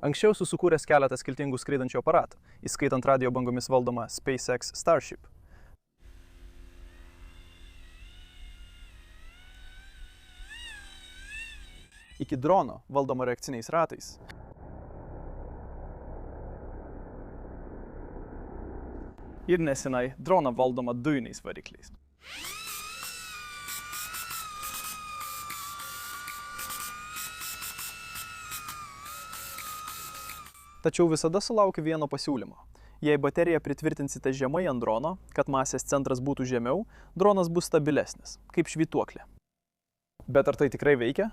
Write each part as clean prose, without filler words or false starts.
Anksčiau sukūręs keletą skirtingų skraidančių aparatų, įskaitant radio bangomis valdomą SpaceX Starship. Iki drono valdomo reakciniais ratais. Ir nesenai droną valdomą dujiniais varikliais. Tačiau visada sulaukiu vieno pasiūlymo. Jei bateriją pritvirtinsite žemai ant drono, kad masės centras būtų žemiau, dronas bus stabilesnis, kaip švytuoklė. Bet ar tai tikrai veikia?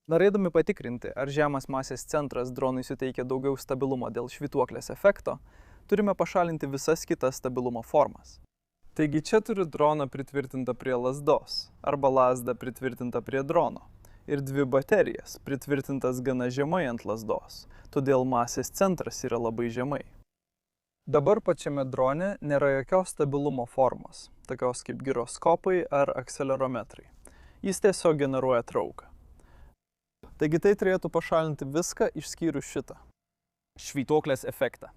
Norėdami patikrinti, ar žemas masės centras dronui suteikia daugiau stabilumo dėl švytuoklės efekto, turime pašalinti visas kitas stabilumo formas. Taigi čia turiu droną pritvirtintą prie lazdos, arba lazdą pritvirtintą prie drono. Ir dvi baterijas, pritvirtintas gana žemai ant lazdos, todėl masės centras yra labai žemai. Dabar pačiame drone nėra jokios stabilumo formos, tokios kaip giroskopai ar akcelerometrai. Jis tiesiog generuoja trauką. Taigi tai turėtų pašalinti viską išskyrus šitą – švytuoklės efektą.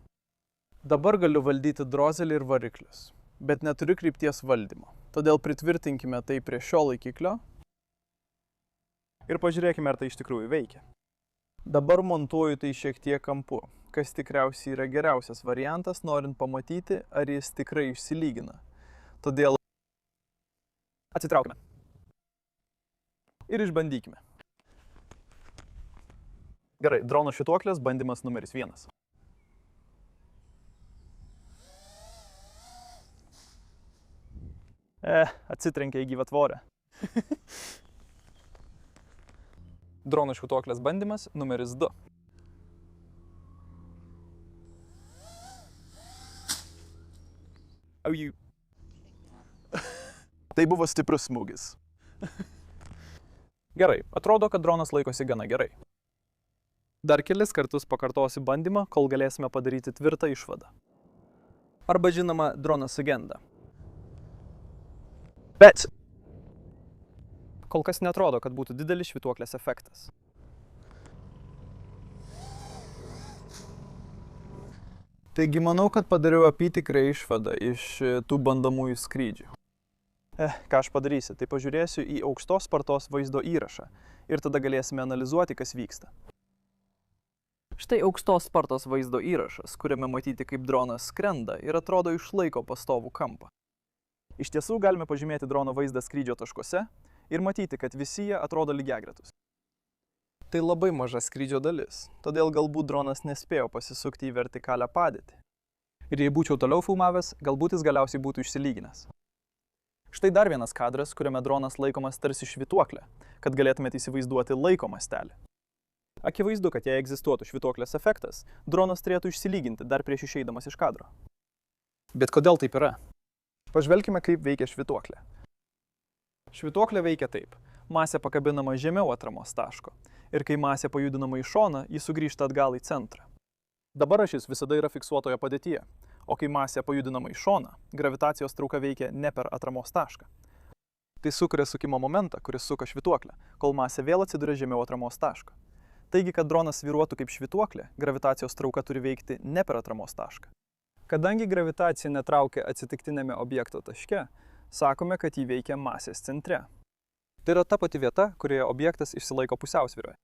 Dabar galiu valdyti drozelį ir variklius, bet neturiu krypties valdymo, todėl pritvirtinkime tai prie šio laikiklio ir pažiūrėkime, ar tai iš tikrųjų veikia. Dabar montuoju tai šiek tiek kampu, kas tikriausiai yra geriausias variantas, norint pamatyti, ar jis tikrai išsilygina. Todėl atsitraukime ir išbandykime. Gerai, drono švytuoklės bandymas numeris 1. Atsitrenkė į gyvatvorę. Drono švytuoklės bandymas numeris 2. Tai buvo stiprus smūgis. Gerai, atrodo, kad dronas laikosi gana gerai. Dar kelis kartus pakartosiu bandymą, kol galėsime padaryti tvirtą išvadą. Arba žinoma, dronas sugenda. Bet kol kas netrodo, kad būtų didelis švytuoklės efektas. Taigi manau, kad padariau apytikrą išvadą iš tų bandomųjų skrydžių. Ką aš padarysiu, tai pažiūrėsiu į aukštos spartos vaizdo įrašą ir tada galėsime analizuoti, kas vyksta. Štai aukštos spartos vaizdo įrašas, kuriame matyti, kaip dronas skrenda ir atrodo išlaiko pastovų kampą. Iš tiesų galime pažymėti drono vaizdą skrydžio taškuose ir matyti, kad visi jie atrodo lygiagretus. Tai labai maža skrydžio dalis, todėl galbūt dronas nespėjo pasisukti į vertikalią padėtį. Ir jei būčiau toliau filmavęs, galbūt jis galiausiai būtų išsilyginęs. Štai dar vienas kadras, kuriame dronas laikomas tarsi švytuoklė, kad galėtumėte įsivaizduoti laiko mastelį. Akivaizdu, kad jei egzistuotų švytuoklės efektas, dronas turėtų išsilyginti dar prieš išeidamas iš kadro. Bet kodėl taip yra? Pažvelkime, kaip veikia švytuoklė. Švytuoklė veikia taip. Masė pakabinama žemiau atramos taško ir kai masė pajudinama į šoną, jis sugrįžta atgal į centrą. Dabar ašis visada yra fiksuotoje padėtyje, o kai masė pajudinama į šoną, gravitacijos trauka veikia ne per atramos tašką. Tai sukuria sukimo momentą, kuris suka švytuoklę, kol masė vėl atsiduria žemiau atramos taško. Taigi, kad dronas svyruotų kaip švytuoklė, gravitacijos trauka turi veikti ne per atramos tašką. Kadangi gravitacija netraukia atsitiktinėme objekto taške, sakome, kad jį veikia masės centre. Tai yra ta pati vieta, kurioje objektas išsilaiko pusiausvyroje.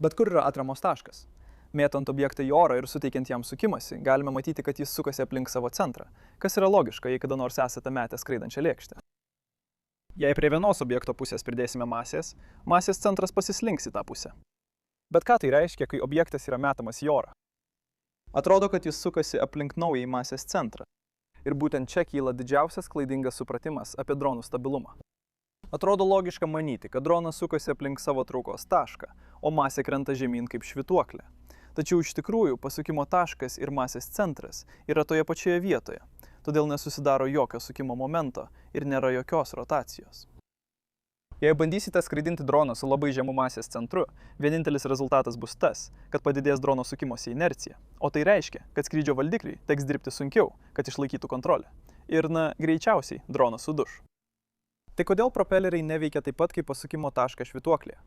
Bet kur yra atramos taškas? Mėtant objektą į orą ir suteikiant jam sukimąsi, galime matyti, kad jis sukasi aplink savo centrą, kas yra logiška, jei kada nors esate metę skraidančią lėkštę. Jei prie vienos objekto pusės pridėsime masės, masės centras pasislinks į tą pusę. Bet ką tai reiškia, kai objektas yra metamas į orą? Atrodo, kad jis sukasi aplink naująjį masės centrą. Ir būtent čia kyla didžiausias klaidingas supratimas apie dronų stabilumą. Atrodo logiška manyti, kad dronas sukasi aplink savo traukos tašką, o masė krenta žemyn kaip švytuoklė. Tačiau iš tikrųjų pasukimo taškas ir masės centras yra toje pačioje vietoje, todėl nesusidaro jokio sukimo momento ir nėra jokios rotacijos. Jei bandysite skraidinti droną su labai žemu masės centru, vienintelis rezultatas bus tas, kad padidės drono sukimosi inercija, o tai reiškia, kad skrydžio valdikliui teks dirbti sunkiau, kad išlaikytų kontrolę. Ir, greičiausiai dronas suduš. Tai kodėl propeleriai neveikia taip pat kaip pasukimo taškas švytuoklėje?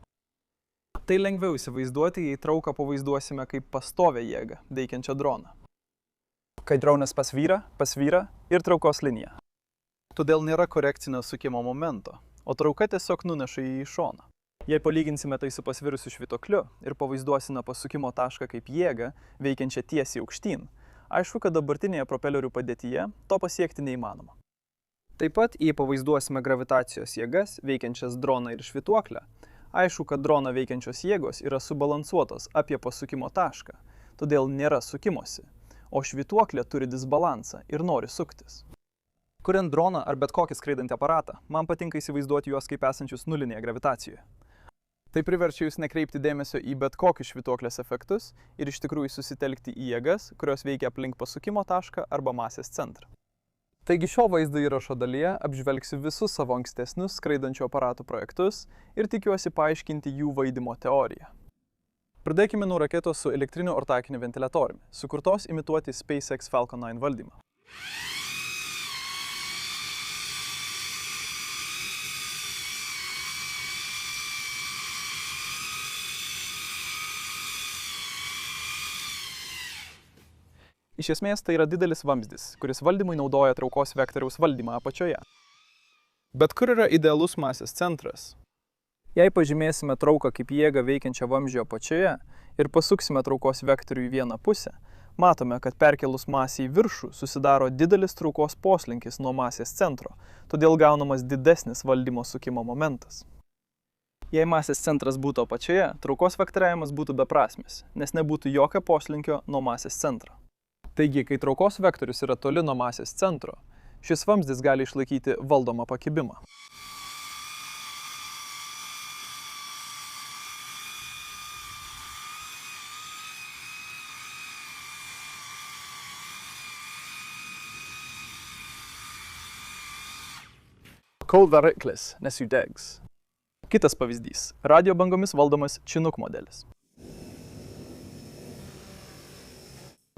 Tai lengviau įsivaizduoti, jei trauką pavaizduosime kaip pastovią jėgą, veikiančią droną. Kai dronas pasvyra ir traukos linija. Todėl nėra korekcinio sukimo momento, o trauka tiesiog nuneša jį į šoną. Jei palyginsime tai su pasvirusiu švytuokliu ir pavaizduosime pasukimo tašką kaip jėgą, veikiančią tiesiai aukštyn, aišku, kad dabartinėje propelerių padėtyje to pasiekti neįmanoma. Taip pat, jei pavaizduosime gravitacijos jėgas, veikiančias droną ir švytuoklę, aišku, kad droną veikiančios jėgos yra subalansuotos apie pasukimo tašką, todėl nėra sukimosi, o švytuoklė turi disbalansą ir nori suktis. Kuriant droną ar bet kokį skraidantį aparatą, man patinka įsivaizduoti juos kaip esančius nulinėje gravitacijoje. Tai priverčia jūs nekreipti dėmesio į bet kokius švytuoklės efektus ir iš tikrųjų susitelkti į jėgas, kurios veikia aplink pasukimo tašką arba masės centrą. Taigi šio vaizdo įrašo dalyje apžvelgsiu visus savo ankstesnius skraidančių aparatų projektus ir tikiuosi paaiškinti jų vaidymo teoriją. Pradėkime nuo raketos su elektriniu ortakiniu ventiliatoriumi, sukurtos imituoti SpaceX Falcon 9 valdymą. Iš esmės tai yra didelis vamzdis, kuris valdymui naudoja traukos vektoriaus valdymą apačioje. Bet kur yra idealus masės centras? Jei pažymėsime trauką kaip jėgą veikiančią vamzdžio apačioje ir pasuksime traukos vektorių į vieną pusę, matome, kad perkelus masę į viršų susidaro didelis traukos poslinkis nuo masės centro, todėl gaunamas didesnis valdymo sukimo momentas. Jei masės centras būtų apačioje, traukos vektoriavimas būtų beprasmis, nes nebūtų jokio poslinkio nuo masės centro. Taigi, kai traukos vektorius yra toli nuo masės centro, šis vamzdis gali išlaikyti valdomą pakibimą. Kol variklis nesudegs. Kitas pavyzdys – radio bangomis valdomas Chinook modelis.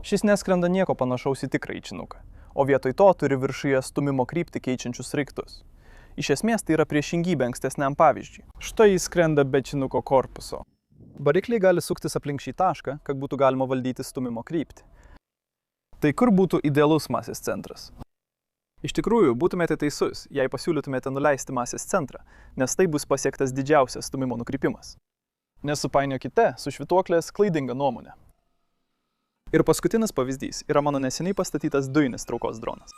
Šis neskrenda nieko panašaus į tikrąjį Chinooką, o vietoj to turi viršuje stūmimo kryptį keičiančius sraigtus. Iš esmės tai yra priešingybė ankstesniam pavyzdžiui. Štai jis skrenda be Chinooko korpuso. Varikliai gali suktis aplink šį tašką, kad būtų galima valdyti stūmimo kryptį. Tai kur būtų idealus masės centras? Iš tikrųjų, būtumėte teisus, jei pasiūlytumėte nuleisti masės centrą, nes tai bus pasiektas didžiausias stūmimo nukrypimas. Nesupainiokite su švytuoklės klaidinga nuomonė. Ir paskutinis pavyzdys yra mano neseniai pastatytas dujinis traukos dronas.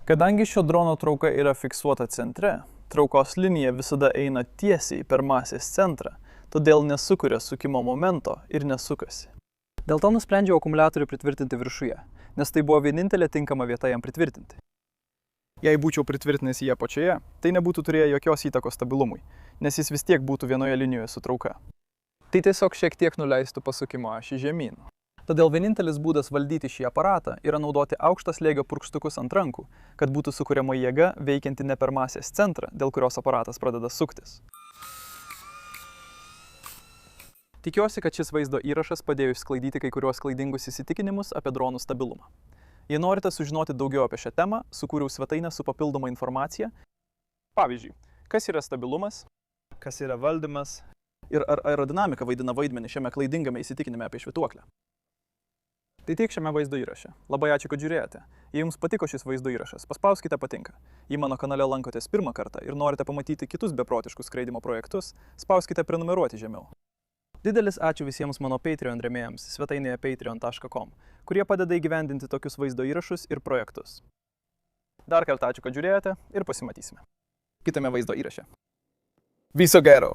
Kadangi šio drono trauka yra fiksuota centre, traukos linija visada eina tiesiai per masės centrą, todėl nesukuria sukimo momento ir nesukasi. Dėl to nusprendžiau akumuliatorių pritvirtinti viršuje, nes tai buvo vienintelė tinkama vieta jam pritvirtinti. Jei būčiau pritvirtinęs jį apačioje, tai nebūtų turėję jokios įtakos stabilumui, nes jis vis tiek būtų vienoje linijoje su trauka. Tai tiesiog šiek tiek nuleistų pasukimo ašį žemyn. Todėl vienintelis būdas valdyti šį aparatą yra naudoti aukštą slėgio purkštukus ant rankų, kad būtų sukuriama jėga veikianti ne per masės centrą, dėl kurios aparatas pradeda suktis. Tikiuosi, kad šis vaizdo įrašas padėjo išsklaidyti kai kuriuos klaidingus įsitikinimus apie dronų stabilumą. Jei norite sužinoti daugiau apie šią temą, sukūriau svetainę su papildoma informacija. Pavyzdžiui, kas yra stabilumas, kas yra valdymas ir ar aerodinamika vaidina vaidmenį šiame klaidingame įsitikinime apie švytuoklę. Tai tiek šiame vaizdo įraše. Labai ačiū, kad žiūrėjote. Jei jums patiko šis vaizdo įrašas, paspauskite patinka. Jei mano kanale lankotės pirmą kartą ir norite pamatyti kitus beprotiškus skraidimo projektus, spauskite prenumeruoti žemiau. Didelis ačiū visiems mano Patreon rėmėjams svetainėje patreon.com, kurie padeda įgyvendinti tokius vaizdo įrašus ir projektus. Dar kartą ačiū, kad žiūrėjote ir pasimatysime kitame vaizdo įraše. Viso gero!